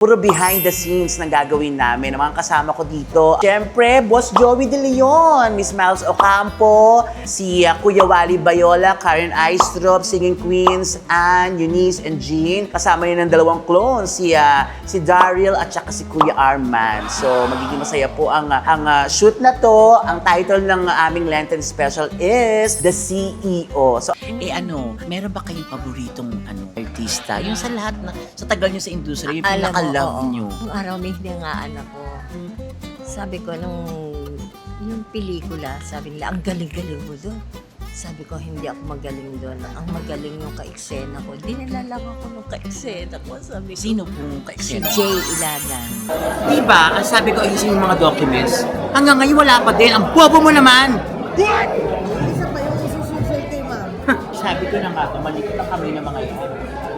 Puro behind the scenes na gagawin namin. Ang mga kasama ko dito, siyempre, Boss Joey De Leon, Miss Miles Ocampo, si Kuya Wally Bayola, Karen Aistrop, Singing Queens, Ann, Eunice, and Jean. Kasama niyo ng dalawang clones, si Daryl at saka si Kuya Arman. So, magiging masaya po ang shoot na to. Ang title ng aming Lenten special is The CEO. So, meron ba kayong paboritong artista? Yung sa lahat na, sa tagal nyo sa industriya, yung pinaka-love nyo. Nung araw may hinangaan ako. Sabi ko yung pelikula, sabi nila, ang galing-galing mo doon. Sabi ko, hindi ako magaling doon. Ang magaling yung ka-eksena ko. Dinala lang ako nung ka-eksena ko. Sabi ko, Sino pong si ka-eksena? Jay Ilagan. Diba, ang sabi ko, ayusin yung mga documents. Hanggang ngayon wala pa din. Ang bobo mo naman! Isa pa yung isususul kay ma'am. Sabi ko na nga, malikot na kami ng mga yan.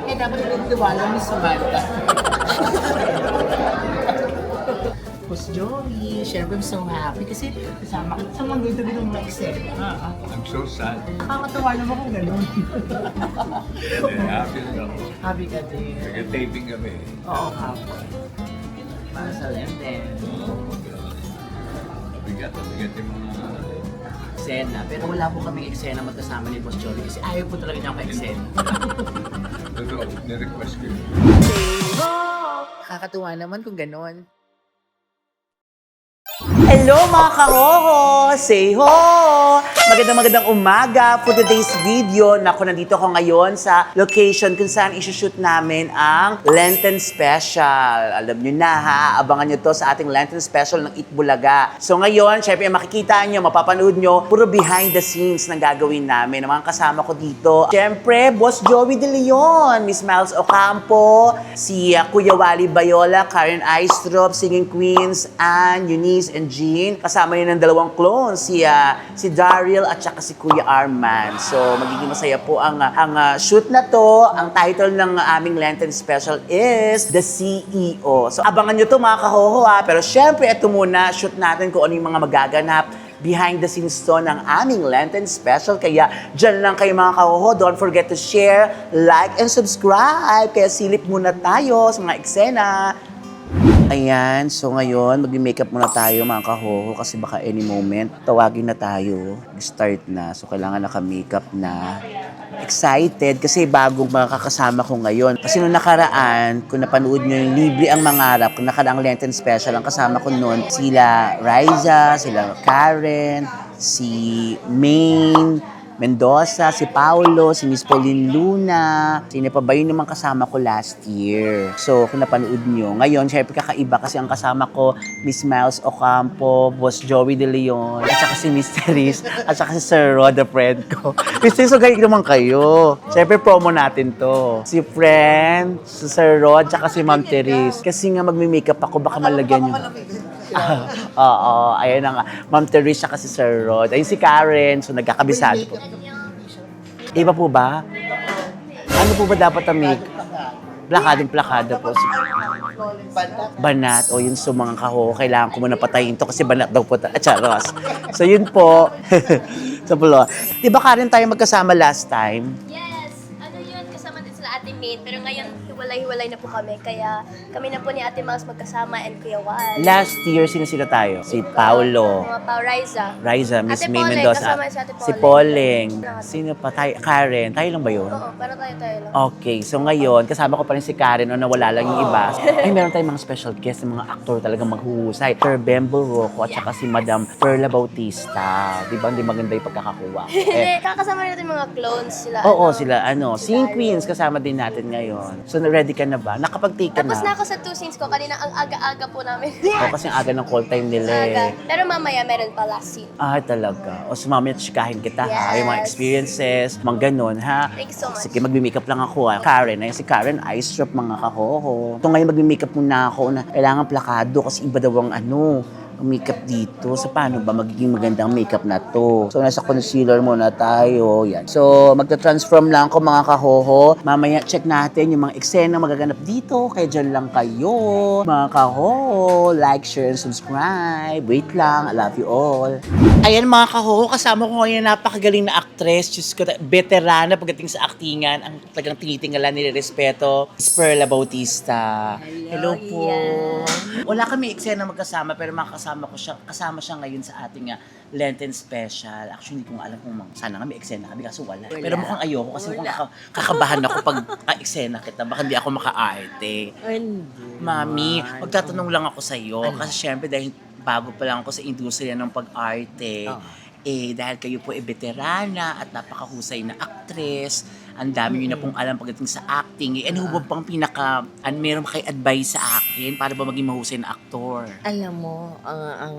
Eh, dapat nagtiwala ni Samantha. Boss Joey, syempre I'm so happy kasi kasama ka sa mga ito ng mga eksena. I'm so sad. Nakakatawa naman kung gano'n. Happy na ako. Happy ka din. Nag-taping kami. Oo, hapon. Para sa Lenten. Mabigat yung mga... Eksena. Pero wala po kaming eksena magkasama ni Boss Joey kasi ayaw po talaga niya ka-eksena. Totoo, nirequest ko yun. Nakakatuwa naman kung gano'n. hello mga kahoho! Say ho! Magandang umaga for today's video. Naku, nandito ako ngayon sa location kung saan isushoot namin ang Lenten Special. Alam nyo na ha, abangan nyo to sa ating Lenten Special ng Itbulaga. So ngayon, syempre makikita nyo, mapapanood nyo, puro behind the scenes na gagawin namin. Ang mga kasama ko dito, syempre, Boss Joey De Leon, Miss Miles Ocampo, si Kuya Wally Bayola, Karen Aistrop, Singing Queens, Ann, Eunice, and Jean. Kasama niyo ng dalawang clones, si Daryl at saka si Kuya Arman. So, magiging masaya po ang shoot na to. Ang title ng aming Lenten special is The CEO. So, abangan nyo to mga kahoho ha. Pero syempre, ito muna, shoot natin kung ano yung mga magaganap behind the scenes to ng aming Lenten special. Kaya dyan lang kayo mga kahoho. Don't forget to share, like, and subscribe. Kaya silip muna tayo sa mga eksena. Ayan, so ngayon, mag-makeup muna tayo mga kahoho kasi baka any moment, tawagin na tayo, start na. So kailangan naka-makeup na. Excited kasi bagong makakasama ko ngayon. Kasi nung nakaraan, kung napanood nyo yung Libre ang Mangarap, kung nakaraang Lenten Special, ang kasama ko noon, sila Riza, sila Karen, si Maine, Mendoza, si Paulo, si Miss Pauline Luna. Sino pa ba yun naman kasama ko last year? So, kung napanood nyo. Ngayon, syempre kakaiba kasi ang kasama ko, Miss Miles Ocampo, Boss Joey De Leon, at saka si Miss Teres, at saka si Sir Rod, the friend ko. Miss Teres, so galing naman kayo. Syempre, promo natin to. Si friend, si Sir Rod, at saka si Ma'am Teres. Kasi nga magmi-makeup ako, baka malagyan nyo. Oo, ayan na nga. Ma'am Teresa kasi Sir Rod. Ayun si Karen, so nagkakabisado po. Iba po ba? Ano po ba dapat ang make? Plakada po. Banat. O yun, so mga kaho, kailangan ko muna patayin to kasi banat daw po. Charos. So yun po. Sa pulo. Di ba Karen tayo magkasama last time? Yes! Yun, kasama din sila Ate Maid. Pero ngayon, hiwalay na po kami. Kaya kami na po ni Ate Mouse magkasama and Kuya Wal. Last year, sino tayo? Si Paulo. Mga Pao Riza, Miss Ate May Poleng, Mendoza. kasama si Ate Si Poleng. Poleng. Sino pa? Karen. Tayo lang ba yun? Oo, para tayo lang. Okay, so ngayon, kasama ko pa rin si Karen o nawala lang yung iba. Ay, meron tayong mga special guests, mga aktor talagang maghuhusay. Sir Bembo Rocco at saka si Madam Perla Bautista. Di ba? Hindi maganda yung pagkakakuha. Hindi, kakasama natin mga clones sila. Oo, sila, Singing Queens, kasama din natin ngayon. So, ready ka na ba? Nakapag-take ka na? Tapos na ako sa 2 scenes ko. Kanina ang aga-aga po namin. Oo, kasi ang aga ng call time nila Aga. eh. Pero mamaya meron pa last scene. Ah, talaga. O sumamit, chikahin kita ha. Yung mga Yes. experiences, mga ganun ha. Thank you so much. Sige, magmi-makeup lang ako ha. Karen, ayan si Karen Aistrop, mga kahoho. Ito ngayon magmi-makeup muna ako na kailangan plakado kasi iba daw ang makeup dito. So, paano ba magiging magandang makeup na to? So, nasa concealer muna tayo. Yan. So, magta-transform lang ako mga kahoho. Mamaya, check natin yung mga eksena magaganap dito. Kaya dyan lang kayo. Mga kahoho, like, share, and subscribe. Wait lang. I love you all. Ayan mga kahoho, kasama ko ngayon napakagaling na actress, Diyos ko, veterana pagdating sa aktingan, ang talagang tinitingala, nirespeto, Miss Perla Bautista. Hello po. Wala kami eksena magkasama, pero kasama siya ngayon sa ating Lenten special. Actually, hindi ko alam kung sana nga may eksena kami, kaso wala. Pero mukhang ayoko kasi mukhang kakabahan ako pag ka-eksena kita. Baka hindi ako maka-arte. Mami, magtatanong lang ako sa'yo. Kasi syempre, dahil bago pa lang ako sa industriya ng pag-arte, dahil kayo po veterana at napakahusay na actress, ang dami nyo na pong alam pagdating sa acting. Ano ba bang meron kayo advice sa akin para ba maging mahusay na aktor? Alam mo, ang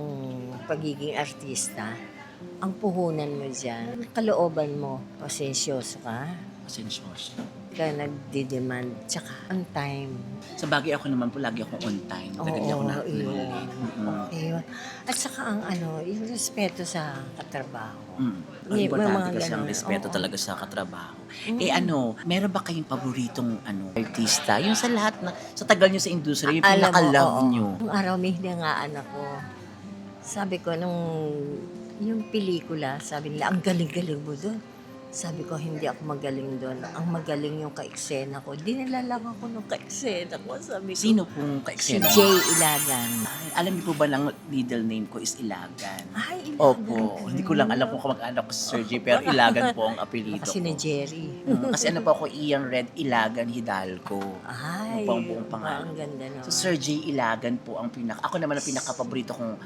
pagiging artista, ang puhunan mo dyan, kalooban mo, pasensyoso ka, Pasensyoso. ka nagdi-demand, tsaka on time. Sa bagay ako naman po, lagi akong on time. Talagang ako na yun. Okay. At saka yung respeto sa katrabaho. Ang May importante mga kasi ang ganun. respeto Oo. talaga sa katrabaho. Meron ba kayong paboritong artista? Yung sa lahat sa tagal nyo sa industriya, yung Alam mo, pinaka-love oo. nyo. Nung araw may hiningaan ako. Sabi ko, yung pelikula, sabi nila, ang galing-galing mo doon. Sabi ko, hindi ako magaling doon. Ang magaling yung ka-eksena ko. Dinala lang ako ng ka-eksena ko. Sabi ko, Sino pong si ka-eksena? Jay Ilagan. Ay, alam niyo po ba ng middle name ko is Ilagan? Ay, Ilagan. Opo. Hindi ko lang alam kung kamag-anak ko si Sir Jay, pero Ilagan po ang apelido Kasi ni ko. Jerry. Kasi ano po ako, Ian Red Ilagan Hidalgo. Ay, Yung buong pangalan. ang ganda naman. So, Sir J. Ilagan po ang ako naman ang pinaka-paborito kong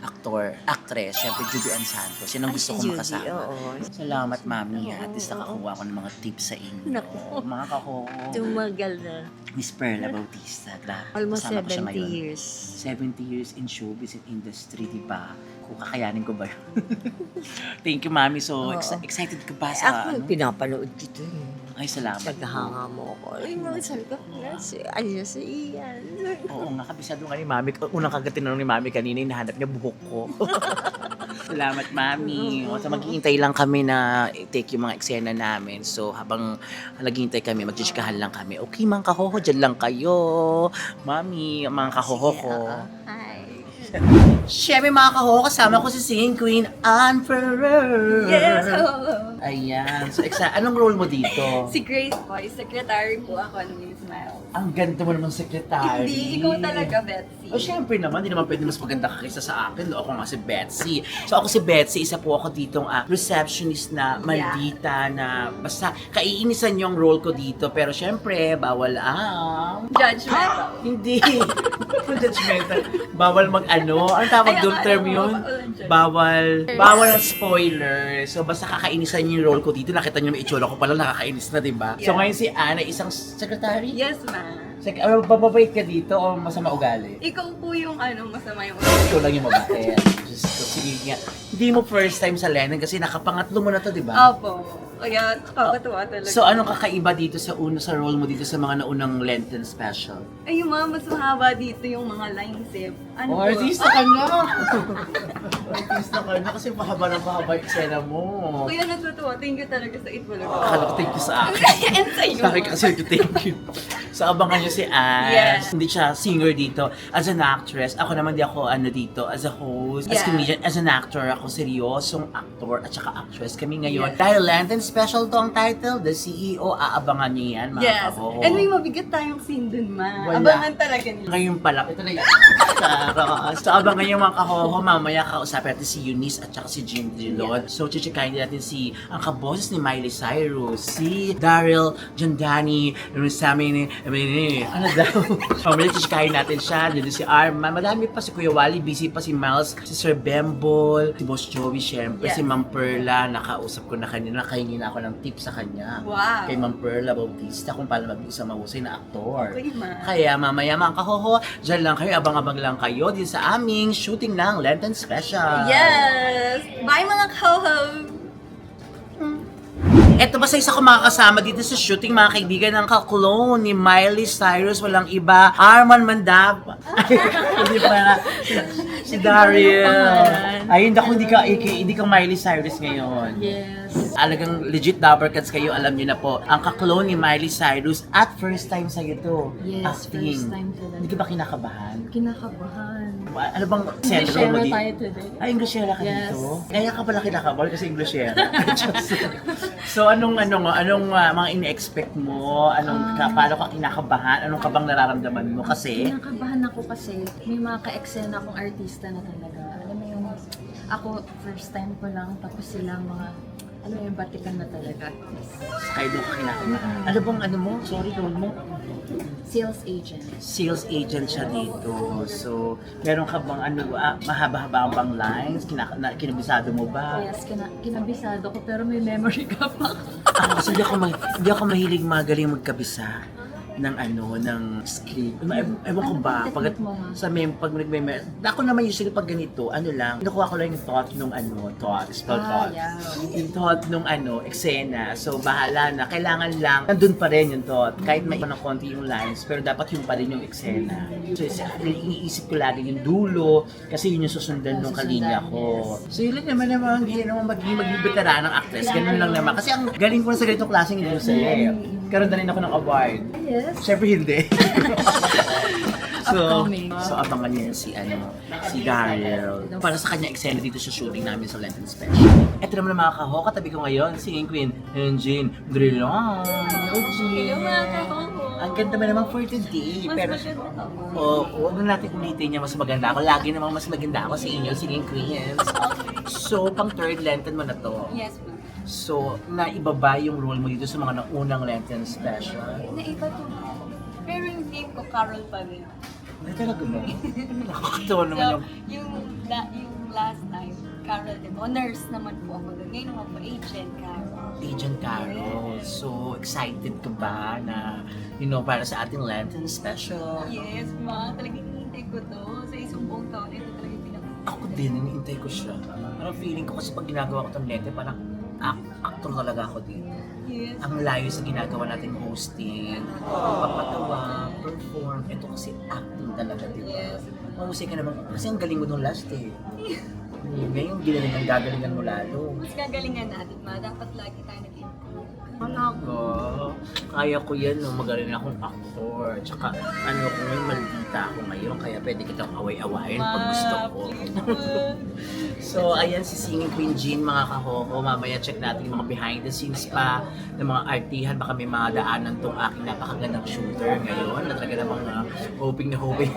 actress. Siyempre, Judy Ann Santos. Yan ang gusto si kong Judy, makasama. oo. Salamat, Mami. At least nakakuha ko ng mga tips sa inyo. Naku. Mga kako. Tumagal na. Miss Perla Bautista. Grabe. Almost Kasama ko siya 70 ngayon. years. 70 years in showbiz industry, di ba? Kung kakayanin ko ba yun? Thank you, Mami. So, excited ka ba sa Ako, pinapanood kita Ay, salamat. Naghahanga mo ako. Ay, mga sabi ko, si Ian. Oo nga, kabisado nga ni Mami. Unang kagat tinanong ni Mami kanina, hinahanap niya buhok ko. Salamat, Mami. O, so, maghihintay lang kami na take yung mga eksena namin. So, habang naghihintay kami, magchichikahan lang kami. Okay, mga kahoho, dyan lang kayo. Mami, mga kahoho ko. Hi. Siyempre, mga kahoho, kasama ko si Singing Queen, Ann Ferrer. Yes, hello. Ayan. So, anong role mo dito? Si Grace po, secretary po ako ng Miss Miles. Ang ganda mo naman, secretary. Hindi, ikaw talaga, Betsy. O syempre naman, di naman pwede mas maganda ka kaysa sa akin. Ako nga si Betsy. So ako si Betsy, isa po ako ditong receptionist na maldita na basta kaiinisan yung role ko dito. Pero syempre, bawal ang... Judgmental. Hindi. Judgmental. Bawal mag-ano. Ang tawag Ay, doon akala term mo, yun? Bawal ang spoiler. So basta kakainisan yung role ko dito. Nakita niyo may itsura ko pala, nakakainis na, diba? So Yeah. ngayon si Ana, isang secretary? Yes, ma'am. Bababait ka dito o masama ugali? Ikaw po yung masama yung Ikaw lang yung mabait. Diyos ko, sige nga. Hindi mo first time sa Lennon kasi nakapangatlo mo na to, di ba? Opo. Kaya nakakatuwa talaga. So, anong kakaiba dito sa role mo dito sa mga naunang Lenten special? Ay, yung mas mahaba dito yung mga lines eh. Ano po? Artista ka na! Artista ka na kasi mahaba ng mahaba yung eksena mo. Kaya natutuwa. Thank you talaga sa Itbulaga. Akala ko thank you sa akin. And sa'yo. Sa akin kasi thank you. So, abangan niyo si Ash. Yes. Hindi siya singer dito. As an actress, ako naman di ako dito. As a host, as Yeah. comedian, as an actor, ako seryosong actor at saka actress kami ngayon. Yes. Dahil Lenten special to ang title, The CEO, aabangan niyo yan, mga Yes. kaho. And may mabigat tayong scene dun, ma. Wala. Abangan talaga nila. Ngayon pala, ito na yun. So, abangan yung mga kahoho. Mamaya kausapin natin si Eunice at saka si Jim Dillon. So, chichikahin din natin ang kaboses ni Miley Cyrus, si Daryl Jandani, yung sabi ano daw? Mamaya chichikahin natin siya. Dito si Arma. Madami pa si Kuya Wally. Busy pa si Miles, si Sir Bembol, si Boss Joey, syempre. Yes. Si Ma'am Perla. Nakausap ko na kanina. Nakahingi na ako ng tips sa kanya. Wow. Kay Ma'am Perla Bautista kung paano mag-isang mahusay na aktor. Okay, ma. Kaya mamaya mga kahoho, dyan lang kayo, abang-abang lang kayo din sa aming shooting ng Lenten Special. Yes! Bye, mga ho-ho! Eto basta isa ko makakasama dito sa shooting, mga kaibigan ng ka-clone ni Miley Cyrus, walang iba, Arman Mandab. Hindi pa. Si Daryl. pangalan. Ayun, ako hindi ka Miley Cyrus ngayon. Yes. Alagang legit Dabbercats kayo, alam niyo na po. Ang kaklone ni Miley Cyrus at first time sa'yo to. Yes, first time talaga. Hindi ka ba kinakabahan? Kinakabahan. Ano bang sentro mo Englishera dito? tayo today. Ay, Englishera ka Yes. dito? Kaya ka pala kinakabal kasi Englishera. So, anong mga in-expect mo? Paano ka kinakabahan? Anong kabang nararamdaman mo? Kasi, Kinakabahan ako kasi may mga ka-eksena akong artista na talaga. Alam mo yung, ako first time ko lang, tapos sila mga, alam mo yung batikan na talaga. kaya doon ka kinakabahan. Ano bang mo? Sorry, role mo? Sales agent. Sales agent siya dito. So, meron ka bang mahaba-haba bang lines? Kinabisado mo ba? Yes, kinabisado ko pero may memory ka pa. Kasi hindi ako mahilig magaling magkabisa ng script. Ewan ko ba, pag ako naman usually pag ganito, nakuha ko lang yung thought nung thought. Yeah. Yung thought nung eksena. So, bahala na. Kailangan lang, nandun pa rin yung thought. Kahit may iba ng konti yung lines, pero dapat yung pa rin yung eksena. So, iniisip ko lagi yung dulo, kasi yun yung susundan nung kalinya ko. So, yun lang naman, hindi naman maging veteran ng actress. Ganun lang naman. Kasi ang galing ko na sa ganitong klaseng industriya. Karoon na rin ako ng award. Yes. Siyempre hindi. Upcoming. So abangan niyo si Daryl. Para sa kanya eksena dito sa shooting namin sa Lenten Special. Ito naman ang mga kaho, katabi ko ngayon, singing queen, Engine Drilon. Hello mga kahoho. Ang ganda mo naman for today. Mas Pero, maganda ako. huwag na natin ulitin niya mas maganda ako. Lagi namang mas maganda ako sa inyo, singing queens. So, pang third Lenten mo na to. Yes, ma'am. So, naibaba yung role mo dito sa mga naunang Lenten Special. Naiba to. Pero yung name ko, Carol pa rin. Ay, talaga ba? Nakakatawa naman So, yung... yung last time, Carol, di ba? Nurse naman po ako doon. Ngayon naman po, agent Carol. Agent Carol. So, excited ka ba na, para sa ating Lenten Special? Yes, ma. Talagang hinihintay ko to. Sa isang buong taon, ito talaga yung Ako din, hinihintay ko siya. Parang feeling ko kasi pag ginagawa ko itong Lenten, parang actor talaga ako dito. Yes. Ang layo sa ginagawa nating hosting, papatawa, perform. Ito kasi acting talaga, di ba? Yes. Mahusay ka naman. Kasi ang galing mo nung last eh. Ngayon, gagalingan mo lalo. Mas gagalingan natin, ma. Dapat lagi tayo nag-improve. Talaga? Kaya ko yan, magaling akong actor. Tsaka, kung may maldita ako ngayon, kaya pwede kitang away-awayin pag gusto ko. So, ayan si Singing Queen Jean, mga kahoho. Mamaya check natin yung mga behind the scenes pa ng mga artihan. Baka may mga daanan tong aking napakagandang shooter ngayon. Na talaga namang hoping na hoping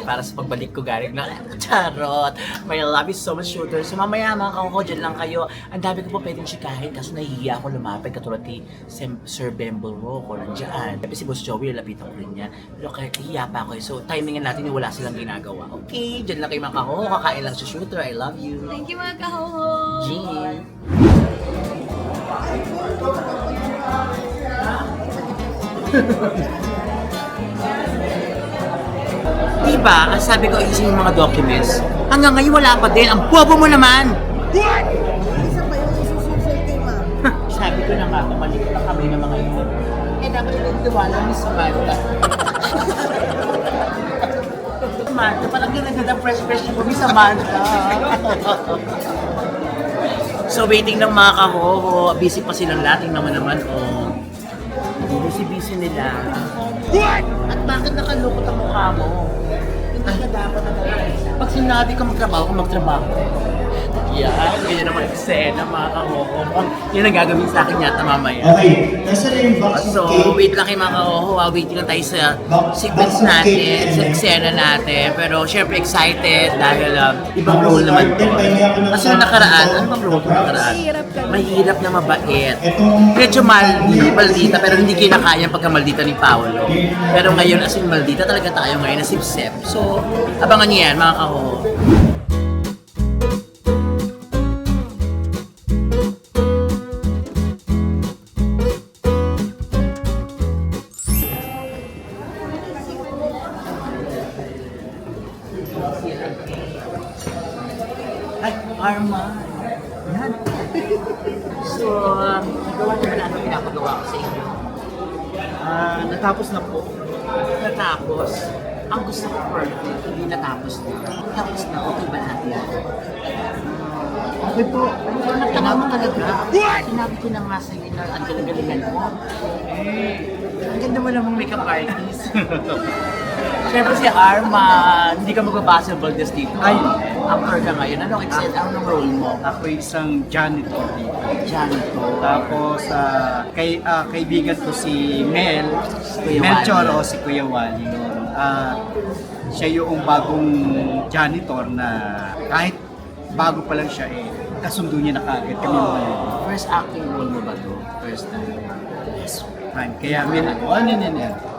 para sa pagbalik ko galing na charot. May love you so much shooter. So, mamaya mga kahoho, dyan lang kayo. Ang dami ko pa pwedeng chikahin kaso nahihiya ako lumapit katulad ni Sir Bemble Rocco nandiyan. Tapi si Boss Joey, lalapitan ko rin niya. Pero kahit hiya pa ako eh. So, timingan natin yung wala silang ginagawa. Okay, dyan lang kayo mga kahoho. Kakain lang si shooter. I love you. Thank you mga kahoho! Jean. Diba, ang sabi ko ayusin yung mga documents. Hanggang ngayon wala pa din. Ang bobo mo naman! Isa pa yung isususunod kay ma'am. Sabi ko na nga, mali ko lang kami ng mga yun. Eh, dapat yung tiwala ni Samantha. Samantha, parang ganda-ganda fresh yung kami Samantha. So, waiting ng mga kahoho. Busy pa silang lating naman, oh. Busy nila. What? At bakit nakalukot ang mukha mo? Hindi ka dapat na talaga. Pag sinabi ka magtrabaho. Yan, ganyan naman eksena, mga kahoho. Yan ang gagawin sa akin yata mamaya. Okay, nasa na yung box So, of cake? wait lang kayo mga kahoho. Waiting lang tayo sa sequence natin, sa eksena natin. Pero syempre excited dahil ibang role naman to. Kasi nung nakaraan, ano bang role ko nakaraan? Mahirap na mabait. Medyo maldita pero hindi kinakaya ang pagkamaldita ni Paolo. Pero ngayon as in maldita talaga tayo ngayon na sip-sip. So, abangan niyo yan mga kahoho. Ay, Arman. Yan. So, nagawa naman ano pinapagawa ko sa inyo. Natapos na po. Natapos. Ang gusto ko perfect, hindi natapos na. Tapos na, okay ba lahat yan? Okay po. Tinabi mo talaga. Sinabi ko na nga sa'yo na ang galing-galingan mo. Ang ganda mo namang makeup artist. Siyempre si Arma, hindi ka magbabasa Valdez dito. Ay. Actor ka ngayon. Anong role mo? Ako isang janitor dito. Janitor. Tapos kaibigan ko si Mel, Kuya Mel Wally. Choro, si Kuya Wally yun. Siya yung bagong janitor na kahit bago pa lang siya kasundo niya na kagad kami mga First acting role mo ba to? First time? yes, time. Kaya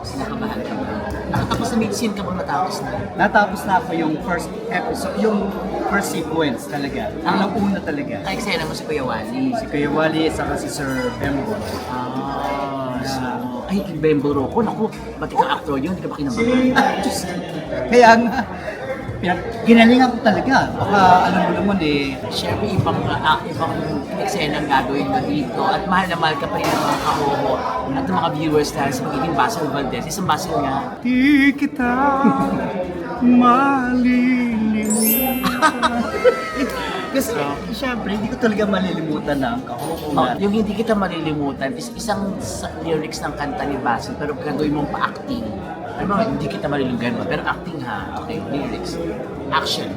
Sinakabahan ka ba? Nakatapos na mid-scene ka bang natapos na? natapos na ako yung first episode, yung first sequence talaga. Ang una talaga. Ka-eksena mo si Kuya Wally. Si Kuya Wally at saka si Sir Bembo. Ay, Bemboro ko. Naku, ba't ikaw actor yun? Hindi ka ba kinamahan? Kaya nga, ginalingan ko talaga. Baka alam mo naman Siyempre, ibang eksena ang gagawin mo dito. At mahal na mahal ka pa rin ng mga kahoho at ng mga viewers dahil sa magiging Basil Valdez. Isang Basil nga. di kita malilimutan. Kasi syempre, hindi ko talaga malilimutan na ang kahukuman. Yung hindi kita malilimutan is isang lyrics ng kanta ni Basil pero gagawin mong pa-acting. Ano ba, hindi kita malilimutan mo, pero acting ha. Okay, lyrics. Action.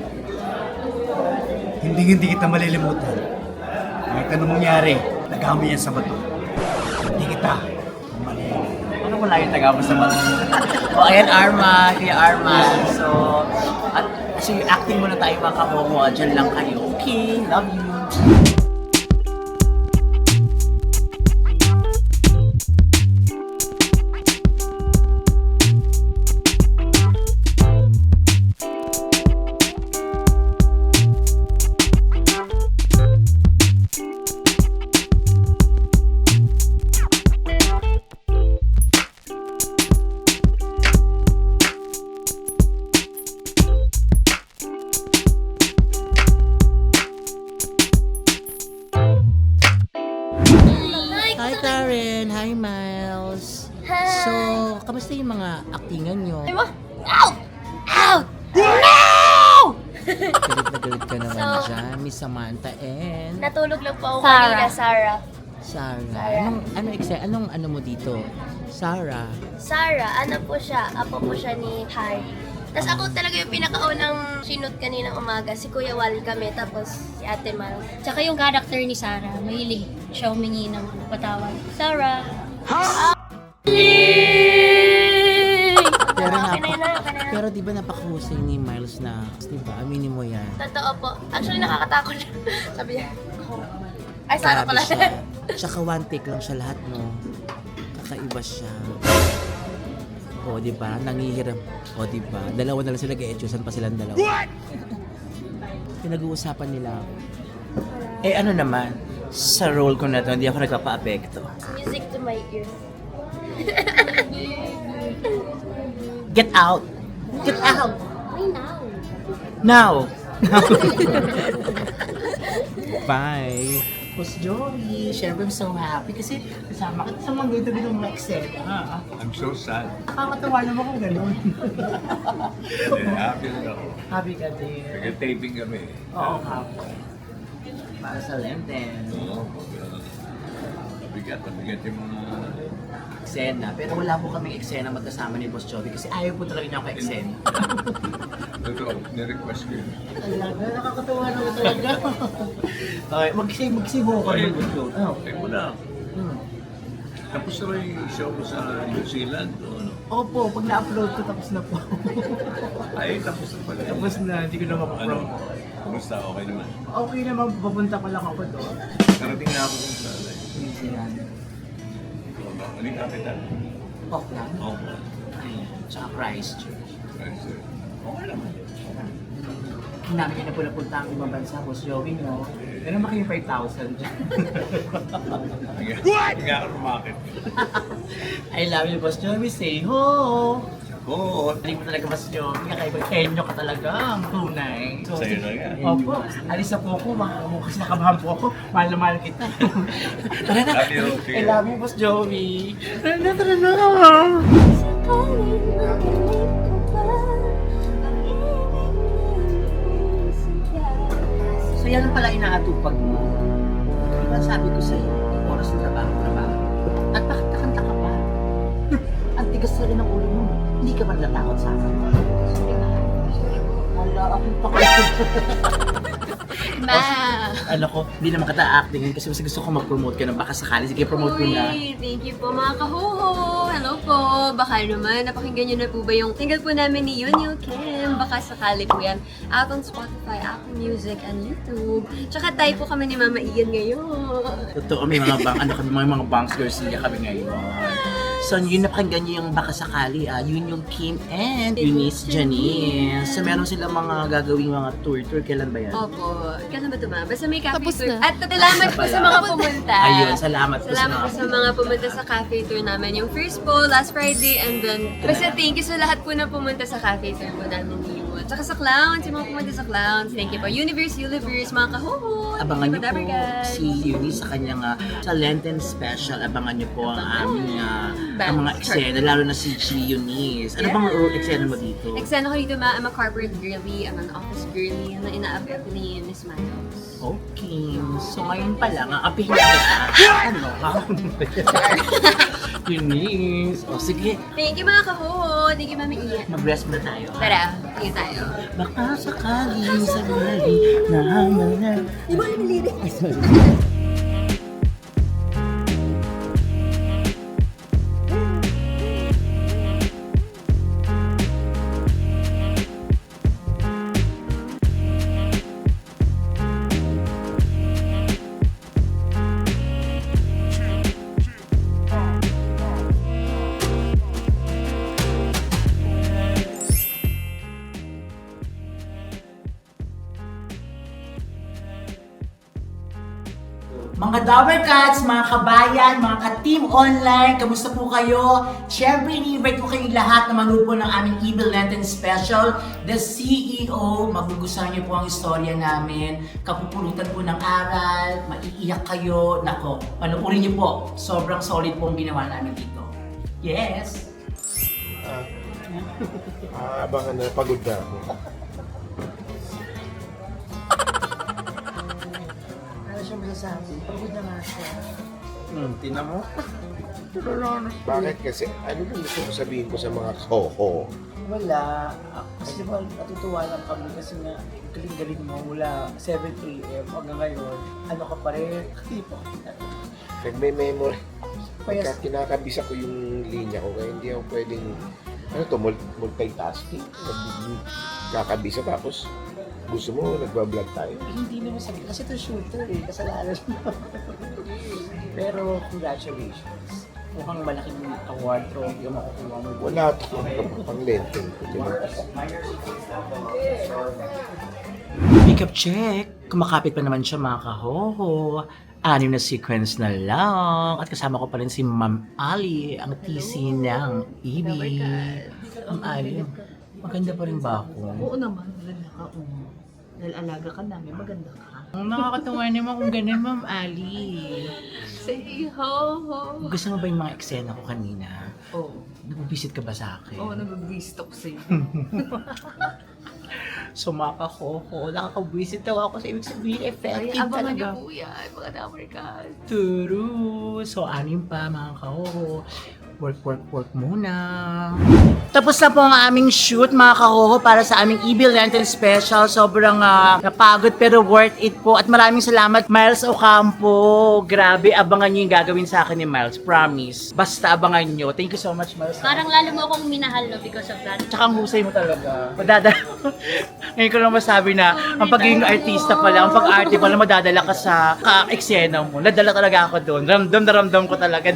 Hindi kita malilimutan. Kahit anong mangyari, nagami yan sa bato. Hindi kita malilimutan. Ano wala yung taga mo sa mga? O ayan, Arma, kaya Arma. So yung acting muna tayo mga kahoho, dyan lang kayo. Okay, love you. Hi Karen! Hi Miles! Hi! So, kamusta yung mga actingan nyo? Ay mo? Ow! Ow! Galit na galit ka naman So- dyan, Miss Samantha and Natulog lang po ako Sarah. kanina, Sarah. Sarah. Anong ano mo dito? Sarah. Sarah, ano po siya? Apo po siya ni Harry. Tapos ako talaga yung pinakaunang sinut kaninang umaga. Si Kuya Wally kami, tapos si Ate Mal. Tsaka yung character ni Sarah, mahilig siya humingi ng patawad. Sarah! Pero Okay na yun na, okay na yun. Pero di ba napakahusay ni Miles na, di ba? Aminin mo yan. Totoo po. Actually, nakakatakot. Sabi niya, ay, Sarah Grabe pala. siya. Tsaka one take lang siya lahat, no? Kakaiba siya. O, di ba? Nangihiram. O, di ba? Dalawa na lang sila, ga-etchusan pa silang dalawa. What? Pinag-uusapan nila ako. Eh, ano naman? Sa role ko na to, hindi ako nagpapa-apekto. Music to my ears. Get out! Get out! Why now? Now! Bye! Boss Joey, syempre I'm so happy kasi kasama ka sa mga ganito ng mga eksena. I'm so sad. Nakakatawa naman kung gano'n. Happy na ako. Happy ka din. Nag-taping kami. Oo, happy. Para sa Lenten. Mabigat yung mga... Eksena. Pero wala po kaming eksena magkasama ni Boss Joey kasi ayaw po talaga niya ako eksena. Totoo, nirequest ko yun. Talaga, nakakatawa naman talaga. Okay, mag-save ko kayo, Boss Joey. Ay mo na. Tapos na ba yung show mo sa New Zealand? O ano? Opo, pag na-upload ko, tapos na po. Ay, tapos na pala. Tapos na, hindi ko na Ano? mapapromo. Kumusta? Okay naman. Okay naman, papunta pa lang ako doon. Karating na ako kung sa New Zealand. Aling kapital. Auckland. Okay. Ayun. Tsaka Christchurch. Okay naman. Namin yun na po napunta ang ibang bansa, Boss Joey, no? Pero naman yung 5,000 dyan. Hindi ako rumakit. I love you, Boss Joey. Say ho! Oo. Hindi mo talaga, Boss Joey. Kakaiba, henyo ka talaga. Ang tunay. Sa'yo na nga. Opo. Alis na po ako. Kasi nakabahan po ako. Mahal na mahal kita. Tara na. Love you. I love you, Boss Joey. Tara na, tara na. Calling, makinig ko ba? yan ang pala inaatupag mo. Diba sabi ko sa'yo, oras ng trabaho. At bakit kakanta ka pa? Ang tigas na rin ng ulo mo. Hindi ka ba natakot sa akin? Wala akong takot. Ma! Ano ko, hindi naman kita actingin kasi mas gusto ko mag-promote ka na baka sakali. Sige, promote ko na. Uy, thank you po mga kahuho! Hello po! Baka naman, napakinggan nyo na po ba yung single po namin ni Yunyo Kim? Baka sakali po yan. Out on Spotify, Apple Music, and YouTube. Tsaka tayo po kami ni Mama Ian ngayon. Totoo, may mga mga Bangs Garcia kami ngayon. So, yun napakinggan nyo yung baka sakali, yun yung Kim and Eunice Janice. So, meron silang mga gagawing mga tour. Kailan ba yan? Opo. Kailan ba ito, Ma? Basta may cafe tour. At salamat po sa mga pumunta. Ayun, salamat po Salamat po sa mga pumunta sa cafe tour namin. Yung first po, last Friday, and then, basta thank you sa lahat po na pumunta sa cafe tour po namin ni Yumo. Tsaka sa Clowns, yung mga pumunta sa Clowns. Thank you po. Universe, mga kahuho. Abangan niyo Whatever, po guys. si Eunice sa kanyang sa Lenten special. Abangan niyo po ang aming ang mga eksena, lalo na si Eunice. Ano bang eksena mo dito? Eksena ko dito, Ma. I'm a corporate girly. I'm an office girly. Na ina-up ni Miss Miles. Okay. So ngayon pa lang, ang apihin na kita. Ano? Eunice. O sige, Thank you, mga kahuho. Thank you, Mami Ian. mag-rest na tayo. Tara, tingin tayo. Baka sakali sa mali na hamana. Di ba yung lirik? Mga Dower Cats, mga kabayan, mga ka-team online, kamusta po kayo? Siyempre, ini-invite ko kayong lahat na manood po ng aming Evil Lenten Special, The CEO. Magugustuhan niyo po ang istorya namin, kapupulutan po ng aral, maiiyak kayo. Nako, panoorin niyo po. Sobrang solid po ang ginawa namin dito. Yes! Abangan na, pagod na ako. Ano siya masasabi? Pagod na nga siya. Tingnan mo. Bakit kasi? Ano bang gusto ko sabihin ko sa mga koho? Wala. Kasi ba, natutuwa lang kami kasi nga, galing-galing mo mula 7 a.m. hanggang ngayon. Ano ka pa rin? Hindi po. Nagme-memory. Payas. Pagka kinakabisa ko yung linya ko, kaya hindi ako pwedeng, ano to, multitasking. Kakabisa tapos gusto mo, nagbablog tayo. Hindi naman sabi, kasi ito shooter eh, kasalanan mo. Pero congratulations. Mukhang malaking award trophy yung makukuha mo. Wala ito, pang lenten ko. Makeup check. Kumakapit pa naman siya mga kahoho. 6 na sequence na lang. At kasama ko pa rin si Ma'am Ali, ang TC ng ibig. Ma'am Ali, maganda pa rin ba ako? Oo naman, maganda ka. Dahil alaga ka namin, maganda ka. Nakakatawa naman kung ganun, Ma'am Ali. Say ho. Gusto mo ba yung mga eksena ko kanina? Oo. Nagbibisit ka ba sa akin? Oo, nag-restock sa'yo. So mga kahoho, nakakabwisit daw ako sa ibig sabihin, Ay, effective abangan niyo talaga. po yan, mga Dower Cats. True. So, 6 pa mga kahoho. Work muna. Tapos na po ang aming shoot mga kahoho para sa aming Evil Lenten Special. Sobrang napagod pero worth it po. At maraming salamat Miles Ocampo. Grabe, abangan niyo yung gagawin sa akin ni Miles. Promise. Basta abangan niyo. Thank you so much Miles. Parang lalo mo akong minahal, no, because of that. Tsaka ang husay mo talaga. Ngayon ko lang masabi na ang pagiging artista pala, ang pag-arte pala, madadala ka sa ka-eksena mo. Nadala talaga ako doon. Ramdam na ramdam ko talaga.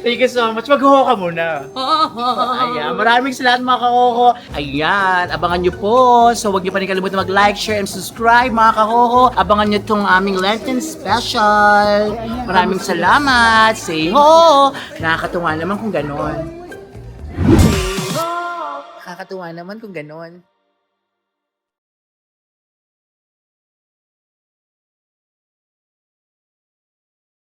Thank you so much. Mag-ho ka muna. Ayan. Maraming salamat mga kahoho. Ayan. Abangan nyo po. So, huwag nyo pa rin kalimutan mag-like, share, and subscribe mga kahoho. Abangan nyo itong aming Lenten Special. Maraming salamat. Say ho! Nakakatuwa naman kung ganon. Say ho! Nakakatuwa naman kung ganon.